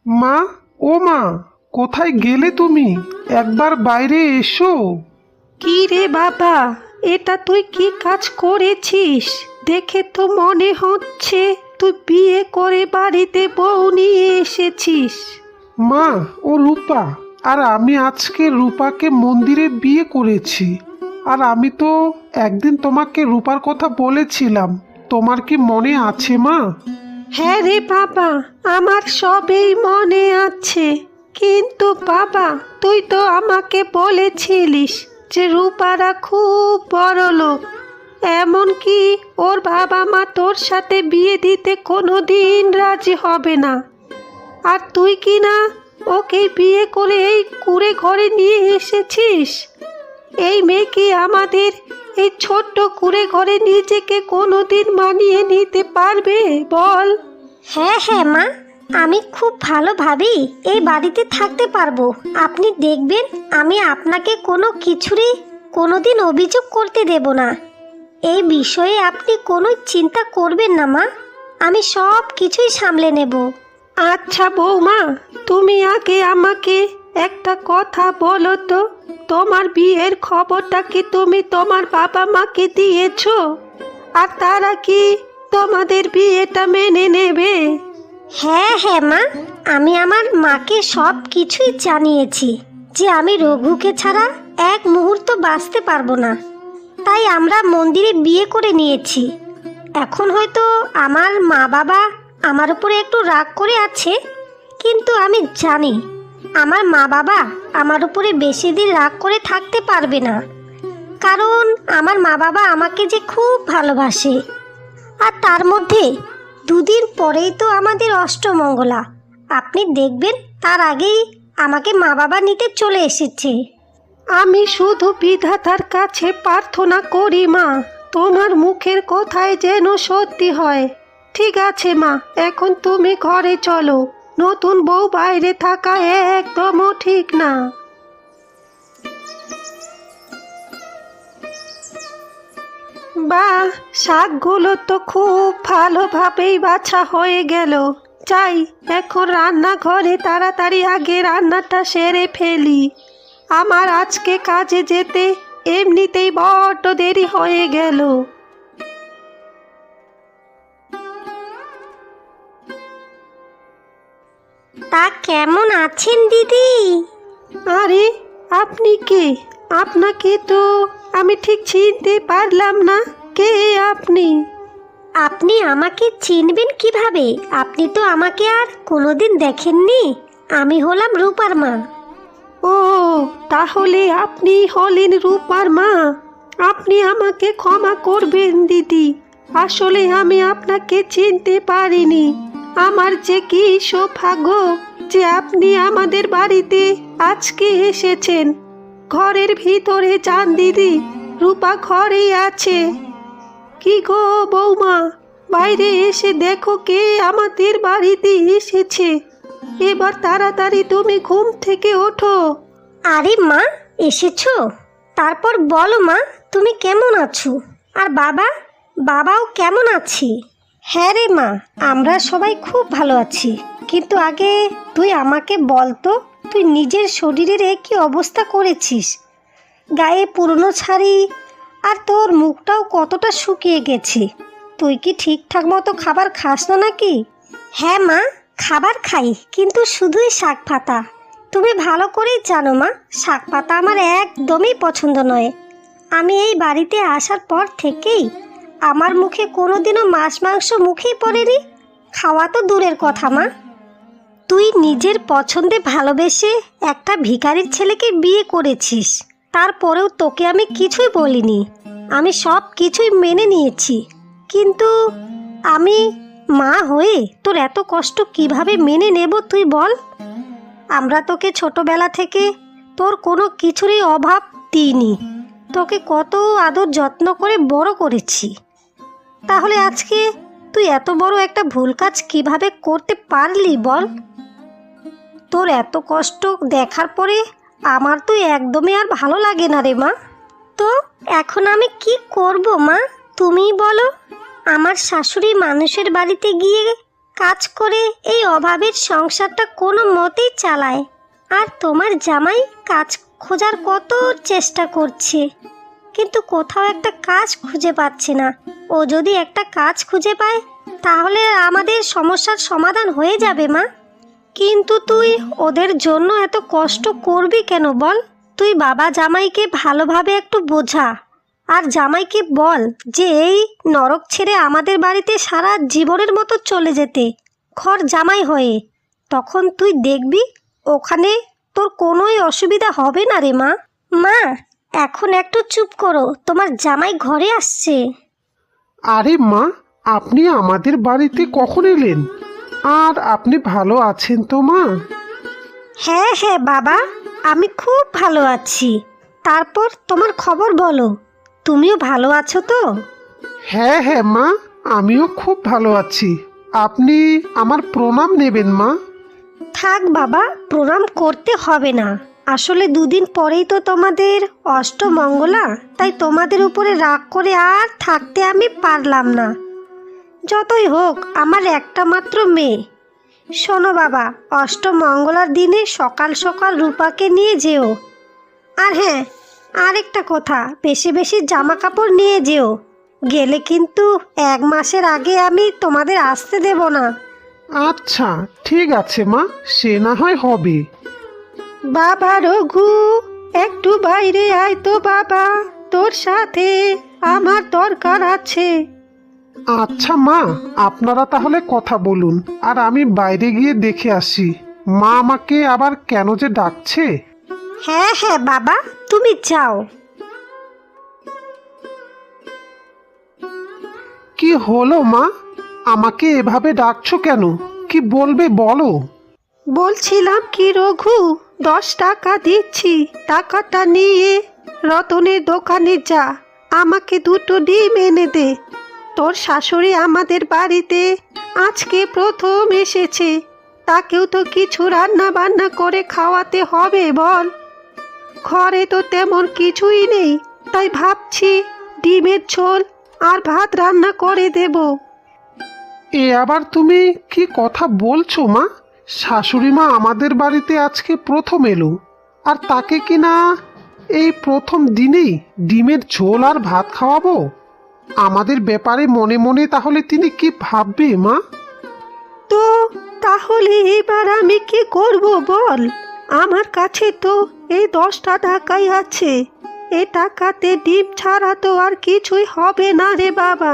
মা, ও মা, কোথায় গেলে তুমি? একবার বাইরে এসো। কি রে বাবা, এটা তুই কি কাজ করেছিস? দেখে তো মনে হচ্ছে তুই বিয়ে করে বাড়িতে বউ নিয়ে এসেছিস। মা, ও রূপা। আর আমি আজকে রূপাকে মন্দিরে বিয়ে করেছি। আর আমি তো একদিন তোমাকে রূপার কথা বলেছিলাম, তোমার কি মনে আছে মা? হ্যাঁ রে বাবা, আমার সবই মনে আছে। কিন্তু বাবা, তুই তো আমাকে বলেছিলিস যে রূপারা খুব বড় লোক, এমনকি ওর বাবা মা তোর সাথে বিয়ে দিতে কোনোদিন রাজি হবে না। আর তুই কি না ওকে বিয়ে করে এই কুঁড়ে ঘরে নিয়ে এসেছিস? এই মেয়ে কি আমাদের এই ছোট্ট কুঁড়ে ঘরে নিজেকে কোনোদিন মানিয়ে নিতে পারবে বল? হ্যাঁ হ্যাঁ মা, আমি খুব ভালোভাবেই এই বাড়িতে থাকতে পারবো। আপনি দেখবেন আমি আপনাকে কোনো কিছুরই কোনোদিন অভিযোগ করতে দেব না। এই বিষয়ে আপনি কোনো চিন্তা করবেন না মা, আমি সব কিছুই সামলে নেব। আচ্ছা বৌমা, তুমি আগে আমাকে একটা কথা বলো তো, তোমার বিয়ের খবরটা কি তুমি তোমার বাবা মাকে দিয়েছো? আর তারা কি তোমাদের বিয়েটা মেনে নেবে? হ্যাঁ হ্যাঁ মা, আমি আমার মাকে সব কিছুই জানিয়েছি যে আমি রঘুকে ছাড়া এক মুহূর্ত বাঁচতে পারবো না। তাই আমরা মন্দিরে বিয়ে করে নিয়েছি। এখন হয়তো আমার মা বাবা আমার উপরে একটু রাগ করে আছে, কিন্তু আমি জানি আমার মা বাবা আমার উপরে বেশি দিন রাগ করে থাকতে পারবে না, কারণ আমার মা বাবা আমাকে যে খুব ভালোবাসে। আর তার মধ্যে দুদিন পরেই তো আমাদের অষ্টমঙ্গলা, আপনি দেখবেন তার আগেই আমাকে মা বাবা নিতে চলে এসেছে। আমি শুধু বিধাতার কাছে প্রার্থনা করি মা, তোমার মুখের কথায় যেন সত্যি হয়। ঠিক আছে মা, এখন তুমি ঘরে চলো। নতুন বউ বাইরে থাকা একদমও ঠিক না। বাহ, শাকগুলো তো খুব ভালোভাবেই বাছা হয়ে গেল। যাই, এখন রান্নাঘরে তাড়াতাড়ি আগে রান্নাটা সেরে ফেলি। আমার আজকে কাজে যেতে এমনিতেই বড্ড দেরি হয়ে গেল। তা কেমন আছেন দিদি? আরে, আপনি কে? আপনাকে তো আমি ঠিক চিনতে পারলাম না। কে আপনি? আপনি আমাকে চিনবেন কিভাবে? আপনি তো আমাকে আর কোনোদিন দেখেননি। আমি হলাম রূপার মা। ও, তাহলে আপনি হলেন রূপার মা। আপনি আমাকে ক্ষমা করবেন দিদি, আসলে আমি আপনাকে চিনতে পারিনি। আমার যে কি সৌভাগ্য যে আপনি আমাদের বাড়িতে আজকে এসেছেন। ঘরের ভিতরে যান দিদি, রূপা ঘরেই আছে। কি গো বৌমা, বাইরে এসে দেখো কে আমাদের বাড়িতে এসেছে। এবার তাড়াতাড়ি তুমি ঘুম থেকে ওঠো। আরে মা, এসেছো? তারপর বলো মা, তুমি কেমন আছো? আর বাবাও কেমন আছে? হ্যাঁ রে মা, আমরা সবাই খুব ভালো আছি। কিন্তু আগে তুই আমাকে বল তো, তুই নিজের শরীরের কি অবস্থা করেছিস? গায়ে পুরনো শাড়ি, আর তোর মুখটাও কতটা শুকিয়ে গেছে। তুই কি ঠিকঠাক মতো খাবার খাস না নাকি? হ্যাঁ মা, খাবার খাই, কিন্তু শুধুই শাক পাতা। তুমি ভালো করেই জানো মা, শাক পাতা আমার একদমই পছন্দ নয়। আমি এই বাড়িতে আসার পর থেকেই আমার মুখে কোনোদিনও মাছ মাংস মুখেই পড়েনি। খাওয়া তো দূরের কথা মা, তুই নিজের পছন্দে ভালোবেসে একটা ভিখারির ছেলেকে বিয়ে করেছিস, তারপরেও তোকে আমি কিছুই বলিনি। আমি সব কিছুই মেনে নিয়েছি, কিন্তু আমি মা হয়ে তোর এত কষ্ট কিভাবে মেনে নেব তুই বল? আমরা তোকে ছোটবেলা থেকে তোর কোনো কিছুরই অভাব দিইনি, তোকে কত আদর যত্ন করে বড় করেছি। তাহলে আজকে তুই এত বড় একটা ভুল কাজ কিভাবে করতে পারলি বল? তোর এত কষ্ট দেখার পরে আমার তো একদমই আর ভালো লাগে না রে মা। তো এখন আমি কি করব মা, তুমিই বলো। আমার শাশুড়ি মানুষের বাড়িতে গিয়ে কাজ করে এই অভাবের সংসারটা কোনো মতেই চালায়। আর তোমার জামাই কাজ খোঁজার কত চেষ্টা করছে, কিন্তু কোথাও একটা কাজ খুঁজে পাচ্ছে না। ও যদি একটা কাজ খুঁজে পায় তাহলে আমাদের সমস্যার সমাধান হয়ে যাবে মা। কিন্তু তুই ওদের জন্য এত কষ্ট করবি কেন বল? তুই বাবা জামাইকে ভালোভাবে একটু বোঝা, আর জামাইকে বল যে এই নরক ছেড়ে আমাদের বাড়িতে সারা জীবনের মতো চলে যেতে, ঘর জামাই হয়ে। তখন তুই দেখবি ওখানে তোর কোনোই অসুবিধা হবে না রে মা। মা, এখন একটু চুপ করো, তোমার জামাই ঘরে আসছে। আরে মা, আপনি আমাদের বাড়িতে কখন এলেন? আর আপনি ভালো আছেন তো মা? হ্যাঁ হ্যাঁ বাবা, আমি খুব ভালো আছি। তারপর তোমার খবর বলো, তুমিও ভালো আছো তো? হ্যাঁ হ্যাঁ মা, আমিও খুব ভালো আছি। আপনি আমার প্রণাম নেবেন মা। থাক বাবা, প্রণাম করতে হবে না। আসলে দুদিন পরেই তো তোমাদের অষ্টমঙ্গলা, তাই তোমাদের উপরে রাগ করে আর থাকতে আমি পারলাম না। যতই হোক আমার একটা মাত্র মেয়ে। শোনো বাবা, অষ্টমঙ্গলার দিনে সকাল সকাল রূপাকে নিয়ে যেও। আর হ্যাঁ, আরেকটা কথা, বেশি বেশি জামা কাপড় নিয়ে যেও। গেলে কিন্তু 1 মাসের আগে আমি তোমাদের আসতে দেব না। আচ্ছা ঠিক আছে মা, সে না হয় হবে। বাবা রঘু, একটু বাইরে আয় তো বাবা, তোর সাথে আমার দরকার আছে। আচ্ছা মা, আপনারা তাহলে কথা বলুন, আর আমি বাইরে গিয়ে দেখে আসি মা আমাকে আবার কেন যে ডাকছে। হ্যাঁ হ্যাঁ বাবা, তুমি যাও। কি হলো মা, আমাকে এভাবে ডাকছো কেন? কি বলবে বলো। বলছিলাম কি রঘু, 10 টাকা দিচ্ছি, টাকাটা নিয়ে রতনের দোকানে যা, আমাকে 2টো ডিম এনে দে। তোর শাশুড়ি আমাদের বাড়িতে আজকে প্রথম এসেছে, তাকেও তো কিছু রান্না বান্না করে খাওয়াতে হবে বল। ঘরে তো তেমন কিছুই নেই, তাই ভাবছি ডিমের ঝোল আর ভাত রান্না করে দেব। এ আবার তুমি কি কথা বলছো মা? শাশুড়ি মা আমাদের বাড়িতে আজকে প্রথম এলো, আর তাকে কিনা এই প্রথম দিনেই ডিমের ঝোল আর ভাত খাওয়াবো? আমাদের ব্যাপারে মনে মনে তাহলে তিনি কি ভাববে মা? তো তাহলে এবার আমি কি করব বল? আমার কাছে তো এই 10টা টাকাই আছে, এ টাকাতে ডিম ছাড়া তো আর কিছুই হবে না রে বাবা।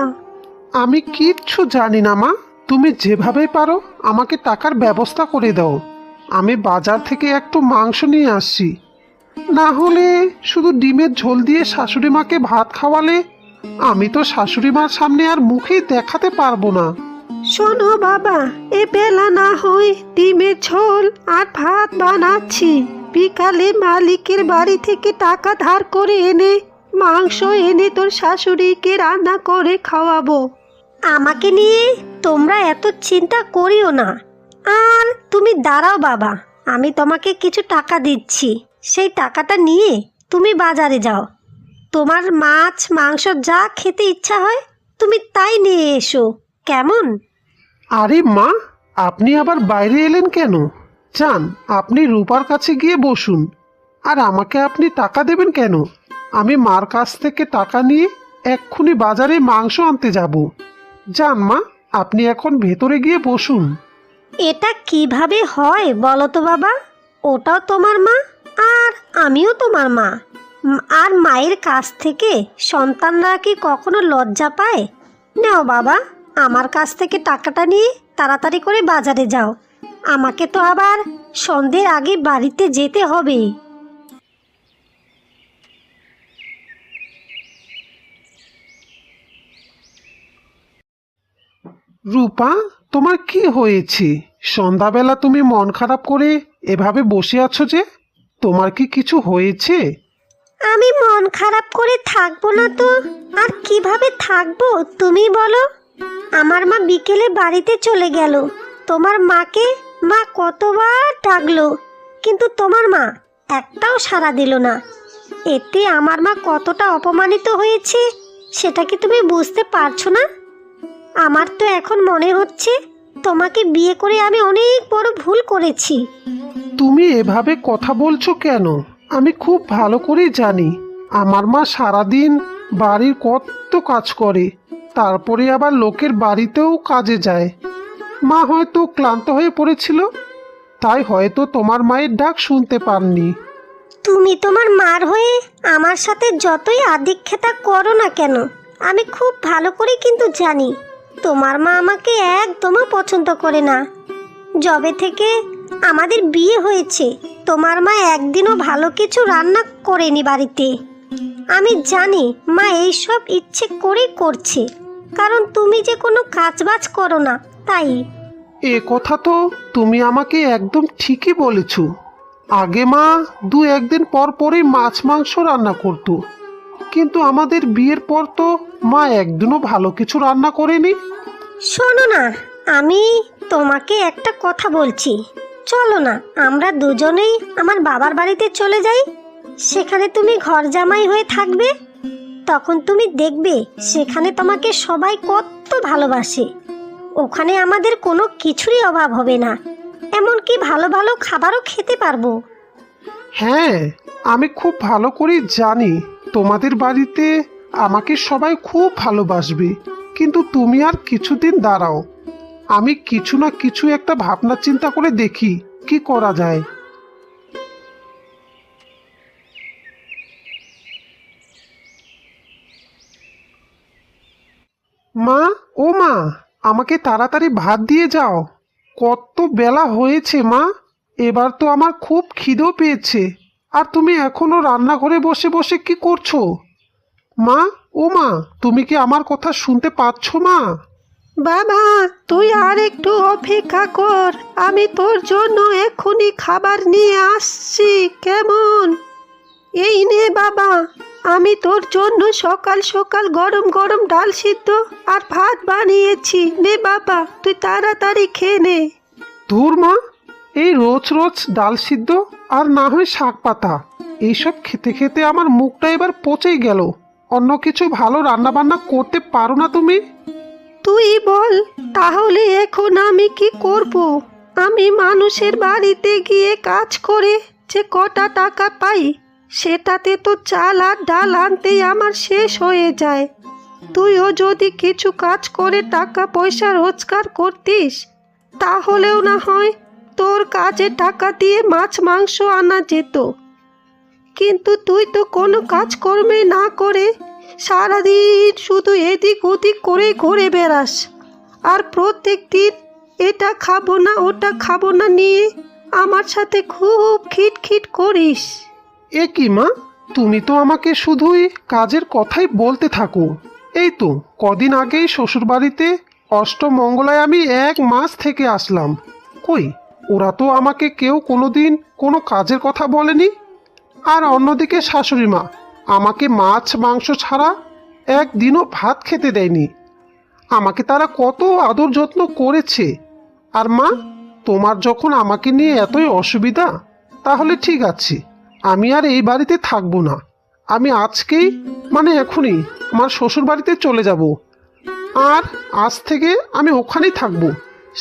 আমি কিচ্ছু জানি না মা, তুমি যেভাবে পারো আমাকে টাকার ব্যবস্থা করে দাও। আমি বাজার থেকে একটু মাংস নিয়ে আসছি, না হলে শুধু ডিমের ঝোল দিয়ে শাশুড়ি মাকে ভাত খাওয়ালে আমি তো শাশুড়ি মার সামনে আর মুখেই দেখাতে পারবো না। শোনো বাবা, এ বেলা না হয় ডিমের ঝোল আর ভাত বানাচ্ছি, বিকালে মালিকের বাড়ি থেকে টাকা ধার করে এনে মাংস এনে তোর শাশুড়িকে রান্না করে খাওয়াবো। আমাকে নিয়ে তোমরা এত চিন্তা করিও না। আর তুমি দাঁড়াও বাবা, আমি তোমাকে কিছু টাকা দিচ্ছি, সেই টাকাটা নিয়ে তুমি বাজারে যাও। তোমার মাছ মাংস যা খেতে ইচ্ছা হয় তুমি তাই নিয়ে এসো, কেমন? আরে মা, আপনি আবার বাইরে এলেন কেন? যান, আপনি রূপার কাছে গিয়ে বসুন। আর আমাকে আপনি টাকা দেবেন কেন? আমি মার কাছ থেকে টাকা নিয়ে এক্ষুনি বাজারে মাংস আনতে যাব। যান মা, আপনি এখন ভেতরে গিয়ে বসুন। এটা কিভাবে হয় বলো তো বাবা? ওটাও তোমার মা আর আমিও তোমার মা। আর মায়ের কাছ থেকে সন্তানরা কি কখনো লজ্জা পায়? নাও বাবা, আমার কাছ থেকে টাকাটা নিয়ে তাড়াতাড়ি করে বাজারে যাও, আমাকে তো আবার সন্ধ্যের আগে বাড়িতে যেতে হবে। রূপা, তোমার কি হয়েছে? সন্ধ্যাবেলা তুমি মন খারাপ করে এভাবে বসে আছো যে? তোমার কি কিছু হয়েছে? আমি মন খারাপ করে থাকবো না তো আর কিভাবে থাকবো তুমি বলো? আমার মা বিকেলে বাড়িতে চলে গেল। তোমার মাকে মা কতবার ডাকলো, কিন্তু তোমার মা একটাও সাড়া দিল না। এতে আমার মা কতটা অপমানিত হয়েছে সেটা কি তুমি বুঝতে পারছো না? আমার তো এখন মনে হচ্ছে তোমাকে বিয়ে করে আমি অনেক বড় ভুল করেছি। তুমি এভাবে কথা বলছো কেন? আমি খুব ভালো করেই জানি আমার মা সারাদিন বাড়ির কত কাজ করে, তারপরে আবার লোকের বাড়িতেও কাজে যায়। মা হয়তো ক্লান্ত হয়ে পড়েছিল, তাই হয়তো তোমার মায়ের ডাক শুনতে পাননি। তুমি তোমার মার হয়ে আমার সাথে যতই আদিক্ষেতা করো না কেন, আমি খুব ভালো করে কিন্তু জানি তোমার মা আমাকে একদমও পছন্দ করে না। যবে থেকে আমাদের বিয়ে হয়েছে তোমার মা একদিনও ভালো কিছু রান্না করেনি বাড়িতে। আমি জানি মা এইসব ইচ্ছে করেই করছে, কারণ তুমি যে কোনো কাজবাজ করো না তাই। এ কথা তো তুমি আমাকে একদম ঠিকই বলেছ। আগে মা দু একদিন পর পরই মাছ মাংস রান্না করতো, কিন্তু আমাদের বিয়ের পর তো মা একদিনও ভালো কিছু রান্না করেনি। শোনো না, আমি তোমাকে একটা কথা বলছি, চলো না আমরা দুজনেই আমার বাবার বাড়িতে চলে যাই। সেখানে তুমি ঘর জামাই হয়ে থাকবে, তখন তুমি দেখবে সেখানে তোমাকে সবাই কত ভালোবাসে। ওখানে আমাদের কোনো কিছুরই অভাব হবে না, এমনকি ভালো ভালো খাবারও খেতে পারবো। হ্যাঁ, আমি খুব ভালো করে জানি তোমাদের বাড়িতে আমাকে সবাই খুব ভালোবাসবে, কিন্তু তুমি আর কিছুদিন দাঁড়াও। আমি কিছু না কিছু একটা ভাবনা চিন্তা করে দেখি কি করা যায়। মা, ও মা, আমাকে তাড়াতাড়ি ভাত দিয়ে যাও। কত বেলা হয়েছে মা, এবার তো আমার খুব খিদেও পেয়েছে। আর তুমি এখনো রান্নাঘরে বসে বসে কি করছো? মা, ও মা, তুমি কি আমার কথা শুনতে পাচ্ছ মা? বাবা, তুই আর একটু অপেক্ষা কর, আমি তোর জন্য এক্ষুনি খাবার নিয়ে আসছি, কেমন? এই নে বাবা, আমি তোর জন্য সকাল সকাল গরম গরম ডাল সিদ্ধ আর ভাত বানিয়েছি। নে বাবা, তুই তাড়াতাড়ি খেয়ে নে। ধুর মা, এই রোজ রোজ ডাল সিদ্ধ আর না হয় শাক পাতা, এইসব খেতে খেতে আমার মুখটা এবার পচেই গেল। অন্য কিছু ভালো রান্না বান্না করতে পারো না তুমি? তুই বল তাহলে এখন আমি কি করব? আমি মানুষের বাড়িতে গিয়ে কাজ করে যে কটা টাকা পাই, সেটাতে তো চাল আর ডাল আনতেই আমার শেষ হয়ে যায়। তুইও যদি কিছু কাজ করে টাকা পয়সা রোজগার করতিস, তাহলেও না হয় তোর কাজে টাকা দিয়ে মাছ মাংস আনা যেত। কিন্তু তুই তো কোনো কাজকর্মে না করে সারাদিন শুধু এদিক ওদিক করে ঘুরে বেড়াস, আর প্রত্যেক দিন এটা খাবো না ওটা খাবো না নিয়ে আমার সাথে খুব খিটখিট করিস। এ কি মা, তুমি তো আমাকে শুধুই কাজের কথাই বলতে থাকো। এই তো কদিন আগেই শ্বশুরবাড়িতে অষ্টমঙ্গলায় আমি 1 মাস থেকে আসলাম। কই, ওরা তো আমাকে কেউ কোনোদিন কোনো কাজের কথা বলেনি। আর অন্যদিকে শাশুড়ি মা আমাকে মাছ মাংস ছাড়া একদিনও ভাত খেতে দেয়নি। আমাকে তারা কত আদর যত্ন করেছে। আর মা, তোমার যখন আমাকে নিয়ে এতই অসুবিধা, তাহলে ঠিক আছে, আমি আর এই বাড়িতে থাকবো না। আমি আজকেই মানে এখনই আমার শ্বশুর বাড়িতে চলে যাব। আর আজ থেকে আমি ওখানেই থাকবো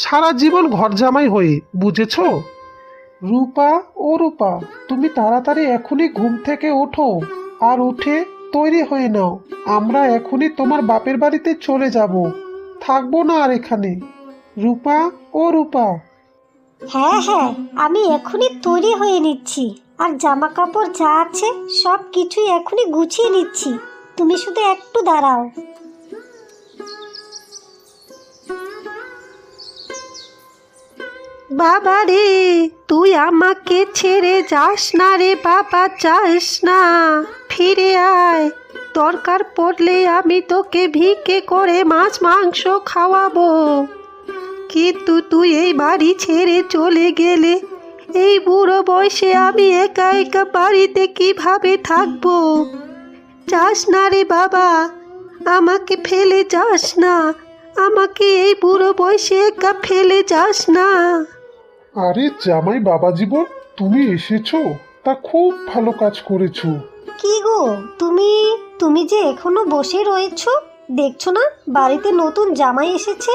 সারা জীবন ঘর জামাই হয়ে, বুঝেছো? রূপা, ও রূপা, তুমি তাড়াতাড়ি এখনই ঘুম থেকে ওঠো আর উঠে তৈরি হয়ে নাও। আমরা এখনই তোমার বাপের বাড়িতে চলে যাব, থাকবো না আর এখানে। রূপা, ও রূপা। হ্যাঁ হ্যাঁ, আমি এখনই তৈরি হয়ে নিচ্ছি, আর জামা কাপড় যা আছে সব কিছুই এখনই গুছিয়ে নিচ্ছি, তুমি শুধু একটু দাঁড়াও। বাবা রে, তুই আমাকে ছেড়ে যাস না রে বাবা, যাস না, ফিরে আয়। দরকার পড়লে আমি তোকে ভিক্ষে করে মাছ মাংস খাওয়াবো, কিন্তু তুই এই বাড়ি ছেড়ে চলে গেলে এই বুড়ো বয়সে আমি একা একা বাড়িতে কিভাবে থাকবো? যাস না রে বাবা, আমাকে ফেলে যাস না, আমাকে এই বুড়ো বয়সে একা ফেলে যাস না। আরে জামাই বাবা জীবন, তুমি এসেছো, তা খুব ভালো কাজ করেছো। কি গো, তুমি যে এখনো বসে রয়েছো, দেখছো না বাড়িতে নতুন জামাই এসেছে?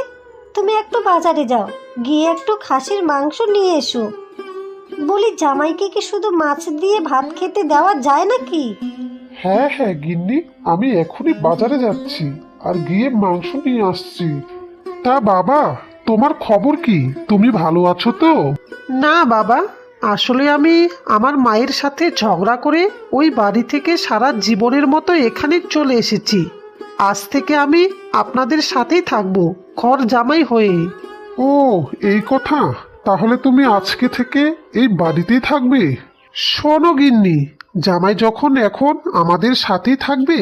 তুমি একটু বাজারে যাও, গিয়ে একটু খাসির মাংস নিয়ে এসো। বলি জামাইকে কি শুধু মাছ দিয়ে ভাত খেতে দেওয়া যায় নাকি? হ্যাঁ হ্যাঁ গিন্নি, আমি এখনই বাজারে যাচ্ছি আর গিয়ে মাংস নিয়ে আসছি। তা বাবা, তোমার খবর কি? তুমি ভালো আছো তো? না বাবা, আসলে আমি আমার মায়ের সাথে ঝগড়া করে ওই বাড়ি থেকে সারা জীবনের মতো এখানে চলে এসেছি। আজ থেকে আমি আপনাদের সাথেই থাকবো, ঘর জামাই হয়ে। ও এই কথা, তাহলে তুমি আজকে থেকে এই বাড়িতেই থাকবে? শোনো গিন্নি, জামাই যখন এখন আমাদের সাথেই থাকবে,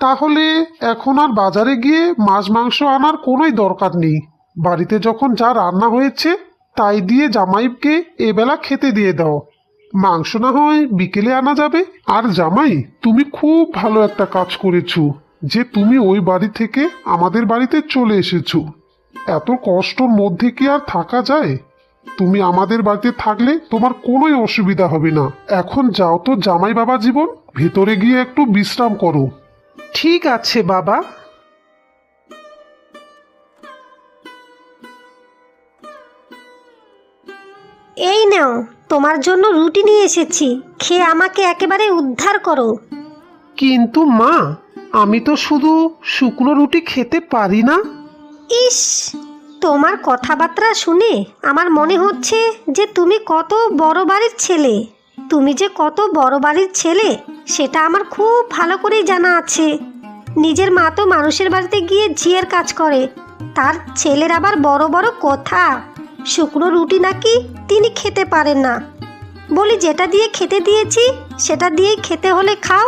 তাহলে এখন আর বাজারে গিয়ে মাছ মাংস আনার কোনোই দরকার নেই। বাড়িতে যখন যা রান্না হয়েছে তাই দিয়ে জামাইকে এবেলা খেতে দিয়ে দাও। মাংস না হয় বিকেলে আনা যাবে। আর জামাই, তুমি খুব ভালো একটা কাজ করেছো যে তুমি ওই বাড়ি থেকে আমাদের বাড়িতে চলে এসেছো। এত কষ্টর মধ্যে কি আর থাকা যায়? তুমি আমাদের বাড়িতে থাকলে তোমার কোনোই অসুবিধা হবে না। এখন যাও তো জামাই বাবা জীবন, ভেতরে গিয়ে একটু বিশ্রাম করো। ঠিক আছে বাবা। এই নাও, তোমার জন্য রুটি নিয়ে এসেছি, খেয়ে আমাকে একেবারে উদ্ধার করো। কিন্তু মা, আমি তো শুধু শুকনো রুটি খেতে পারি না। ইস, তোমার কথাবার্তা শুনে আমার মনে হচ্ছে যে তুমি কত বড় বাড়ির ছেলে। তুমি যে কত বড় বাড়ির ছেলে সেটা আমার খুব ভালো করেই জানা আছে। নিজের মা তো মানুষের বাড়িতে গিয়ে ঝিয়ের কাজ করে, তার ছেলের আবার বড় বড় কথা। শুকনো রুটি নাকি তিনি খেতে পারেন না। বলি যেটা দিয়ে খেতে দিয়েছি সেটা দিয়েই খেতে হলে খাও,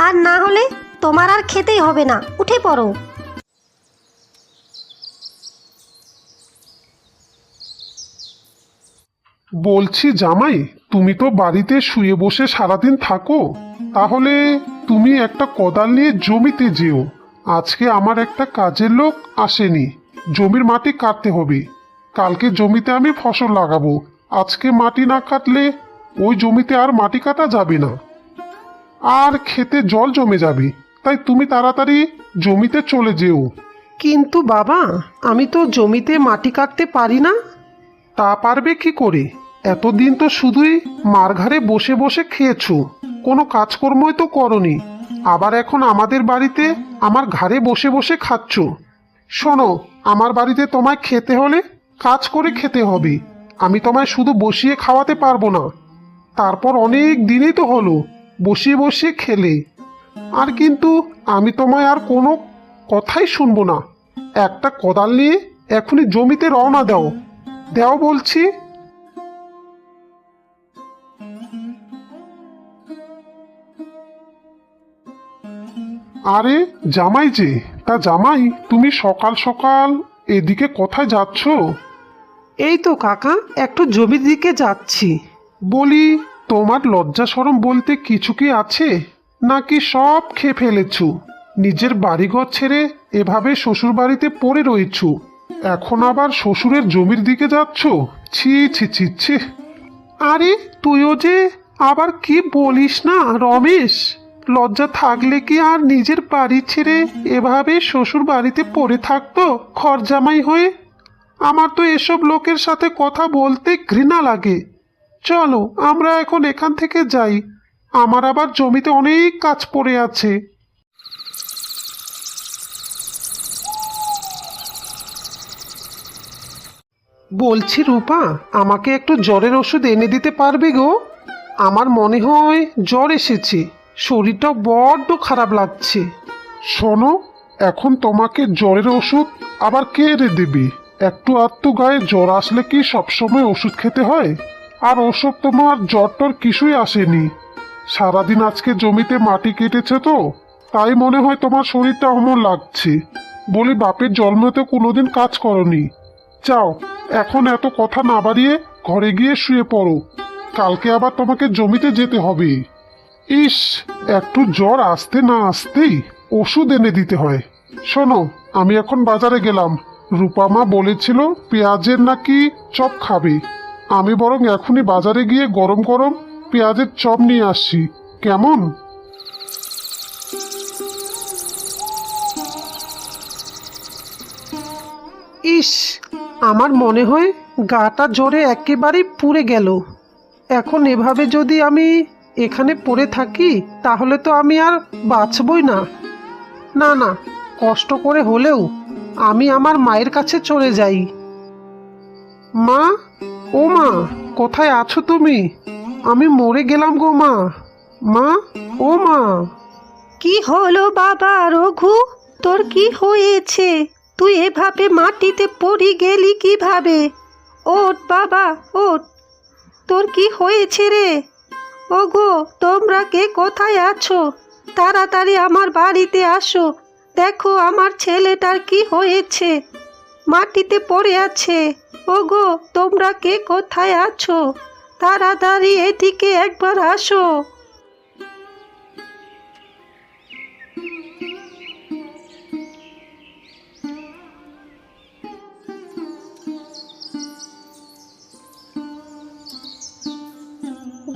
আর না হলে তোমার আর খেতেই হবে না, উঠে পড়ো। বলছি জামাই, তুমি তো বাড়িতে শুয়ে বসে সারাদিন থাকো, তাহলে তুমি একটা কোদাল নিয়ে জমিতে যেও। আজকে আমার একটা কাজের লোক আসেনি, জমির মাটি কাটতে হবে। কালকে জমিতে আমি ফসল লাগাবো। আজকে মাটি না কাটলে ওই জমিতে আর মাটি কাটা যাবে না, আর খেতে জল জমে যাবে। তাই তুমি তাড়াতাড়ি জমিতে চলে যেও। কিন্তু বাবা, আমি তো জমিতে মাটি কাটতে পারি না। তা পারবে কি করে? এতদিন তো শুধুই মার ঘাড়ে বসে বসে খেয়েছো, কোনো কাজকর্মই তো করনি। আবার এখন আমাদের বাড়িতে আমার ঘাড়ে বসে বসে খাচ্ছ। শোনো, আমার বাড়িতে তোমায় খেতে হলে কাজ করে খেতে হবে। আমি তোমায় শুধু বসিয়ে খাওয়াতে পারবো না। তারপর অনেক দিনই তো হলো বসিয়ে বসিয়ে খেলে। আর কিন্তু আমি তোমায় আর কোনো কথাই শুনবো না। একটা কোদাল নিয়ে এখনই জমিতে রওনা দাও, দাও বলছি। আরে জামাই যে, তা জামাই, তুমি সকাল সকাল এদিকে কোথায় যাচ্ছ? এই তো কাকা, একটু জমির দিকে যাচ্ছি। বলি, তোমার লজ্জা শরম বলতে কিছু কি আছে, নাকি সব খেয়ে ফেলেছো? নিজের বাড়িঘর ছেড়ে এভাবে শ্বশুর বাড়িতে পড়ে রয়েছো, এখন আবার শ্বশুরের জমির দিকে যাচ্ছ? ছি ছি ছি ছি। আরে তুইও যে আবার কি বলিস না রমেশ, লজ্জা থাকলে কি আর নিজের বাড়ি ছেড়ে এভাবে শ্বশুর বাড়িতে পড়ে থাকতো ঘর জামাই হয়ে? আমার তো এসব লোকের সাথে কথা বলতে ঘৃণা লাগে। চলো আমরা এখন এখান থেকে যাই, আমার আবার জমিতে অনেক কাজ পড়ে আছে। বলছি রূপা, আমাকে একটু জ্বরের ওষুধ এনে দিতে পারবে গো? আমার মনে হয় জ্বর এসেছে, শরীরটা বড্ড খারাপ লাগছে। শোনো, এখন তোমাকে জ্বরের ওষুধ আবার কে এনে দেবে? একটু আধটু গায়ে জ্বর আসলে কি সবসময় ওষুধ খেতে হয়? আর ওসব তোমার জ্বর টর কিছুই আসেনি। সারাদিন আজকে জমিতে মাটি কেটেছে তো, তাই মনে হয় তোমার শরীরটা অমন লাগছে। বলি, বাপের জন্মতে কোনোদিন কাজ করনি। যাও, এখন এত কথা না বাড়িয়ে ঘরে গিয়ে শুয়ে পড়ো, কালকে আবার তোমাকে জমিতে যেতে হবে। ইস, একটু জ্বর আসতে না আসতেই ওষুধ এনে দিতে হয়। শোনো, আমি এখন বাজারে গেলাম। রূপামা বলেছিল পেঁয়াজের নাকি চপ খাবে। আমি বরং এখনই বাজারে গিয়ে গরম গরম পেঁয়াজের চপ নিয়ে আসছি, কেমন? ইস, আমার মনে হয় গাটা জ্বরে একেবারেই পুড়ে গেল। এখন এভাবে যদি আমি এখানে পড়ে থাকি তাহলে তো আমি আর বাঁচবই না। না না, কষ্ট করে হলেও আমি আমার মায়ের কাছে চলে যাই। মা, ও মা, কোথায় আছো তুমি? আমি মরে গেলাম গো মা। মা, ও মা। কি হলো বাবা রঘু, তোর কি হয়েছে? তুই এভাবে মাটিতে পড়ে গেলি কিভাবে? ওঠ বাবা ওঠ, তোর কি হয়েছে রে? ওগো, তোমরা কে কোথায় আছো? তাড়াতাড়ি আমার বাড়িতে আসো, দেখো আমার ছেলেটার কি হয়েছে, মাটিতে পড়ে আছে। ওগো, তোমরা কে কোথায় আছো? তাড়াতাড়ি এদিকে একবার আসো।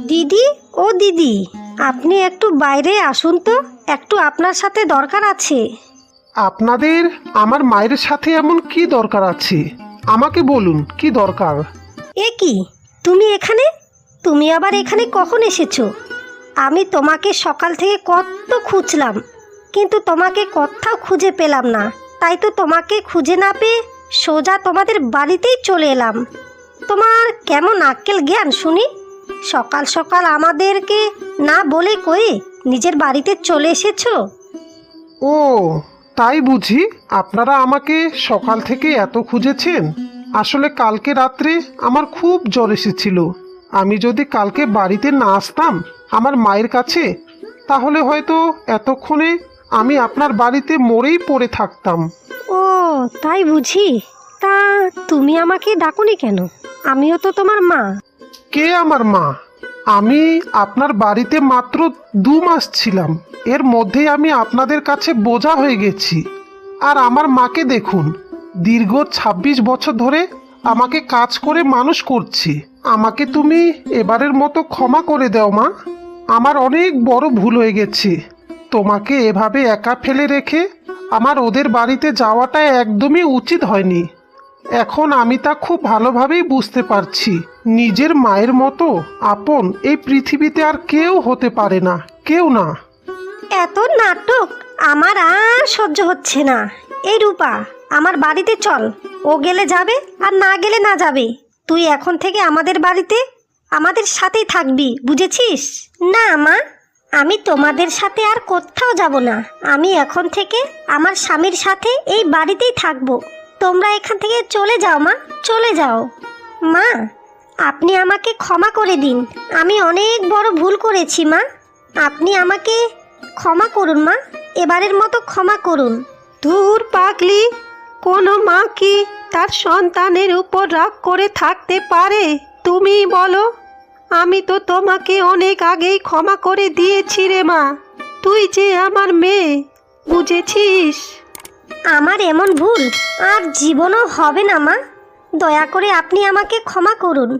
দিদি, ও দিদি, আপনি একটু বাইরে আসুন তো, একটু আপনার সাথে দরকার আছে। আপনাদের আমার মায়ের সাথে এমন কি দরকার আছে? আমাকে বলুন, কি দরকার? এ কি, তুমি এখানে? তুমি আবার এখানে কখন এসেছো? আমি তোমাকে সকাল থেকে কত খুঁজলাম, কিন্তু তোমাকে কোথাও খুঁজে পেলাম না। তাই তো তোমাকে খুঁজে না পেয়ে সোজা তোমাদের বাড়িতেই চলে এলাম। তোমার কেমন আক্কেল জ্ঞান শুনি? সকাল সকাল আমাদেরকে না বলে কয়ে নিজের বাড়িতে চলে এসেছো। ও, তাই বুঝি আপনারা আমাকে সকাল থেকে এত খুঁজেছেন? আসলে কালকে রাত্রে আমার খুব জ্বর এসেছিল। আমি যদি কালকে বাড়িতে না আসতাম আমার মায়ের কাছে, তাহলে হয়তো এতক্ষণে আমি আপনার বাড়িতে মরেই পড়ে থাকতাম। ও, তাই বুঝি। তা তুমি আমাকে ডাকোনি কেন? আমিও তো তোমার মা। কে আমার মা? আমি আপনার বাড়িতে মাত্র 2 মাস ছিলাম, এর মধ্যেই আমি আপনাদের কাছে বোঝা হয়ে গেছি। আর আমার মাকে দেখুন, দীর্ঘ 26 বছর ধরে আমাকে কাজ করে মানুষ করছি। আমাকে তুমি এবারের মতো ক্ষমা করে দাও মা। আমার অনেক বড় ভুল হয়ে গেছে। তোমাকে এভাবে একা ফেলে রেখে আমার ওদের বাড়িতে যাওয়াটা একদমই উচিত হয়নি। এখন আমি তা খুব ভালোভাবেই বুঝতে পারছি, নিজের মায়ের মতো আপন এই পৃথিবীতে আর কেউ হতে পারে না, কেউ না। এত নাটক আমার আর সহ্য হচ্ছে না। এই রূপা, আমার বাড়িতে চল। ও গেলে যাবে আর না গেলে না যাবে। তুই এখন থেকে আমাদের বাড়িতে আমাদের সাথেই থাকবি, বুঝেছিস? না মা, আমি তোমাদের সাথে আর কোথাও যাব না। আমি এখন থেকে আমার স্বামীর সাথে এই বাড়িতেই থাকবো। তোমরা এখান থেকে চলে যাও মা, চলে যাও। মা, আপনি আমাকে ক্ষমা করে দিন। আমি অনেক বড় ভুল করেছি মা। আপনি আমাকে ক্ষমা করুন মা, এবারের মতো ক্ষমা করুন। ধুর পাগলি, কোনো মা কি তার সন্তানের উপর রাগ করে থাকতে পারে? তুমি বলো। আমি তো তোমাকে অনেক আগেই ক্ষমা করে দিয়েছি রে মা। তুই যে আমার মেয়ে, বুঝেছিস? আমার এমন ভুল আর জীবনও হবে না মা। দয়া করে আপনি আমাকে ক্ষমা করুন।